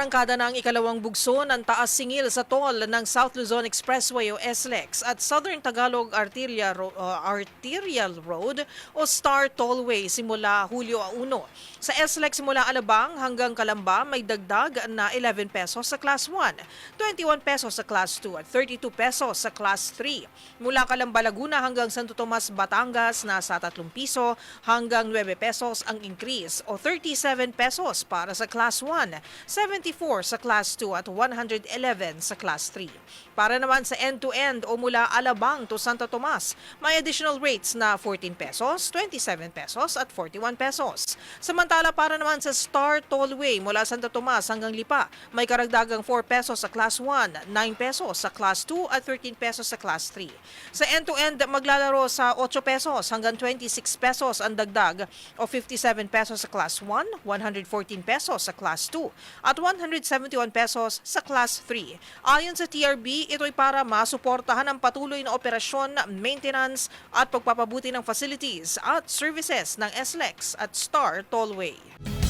Arangkada na ang ikalawang bugso ng taas singil sa toll ng South Luzon Expressway o SLEX at Southern Tagalog Arterial Road o Star Tollway simula Hulyo 1. Sa SLEX simula Alabang hanggang Calamba may dagdag na 11 pesos sa Class 1, 21 pesos sa Class 2 at 32 pesos sa Class 3. Mula Calamba Laguna hanggang Santo Tomas Batangas nasa 3 piso hanggang 9 pesos ang increase o 37 pesos para sa Class 1, 74 sa Class 2 at 111 sa Class 3. Para naman sa end-to-end o mula Alabang to Santo Tomas, may additional rates na 14 pesos, 27 pesos at 41 pesos. Samantala para naman sa Star Tollway mula Santo Tomas hanggang Lipa, may karagdagang 4 pesos sa Class 1, 9 pesos sa Class 2 at 13 pesos sa Class 3. Sa end-to-end maglalaro sa 8 pesos hanggang 26 pesos ang dagdag o 57 pesos sa Class 1, 114 pesos sa Class 2 at 171 pesos sa Class 3. Ayon sa TRB, ito'y para masuportahan ang patuloy na operasyon, maintenance at pagpapabuti ng facilities at services ng SLEX at Star Tollway.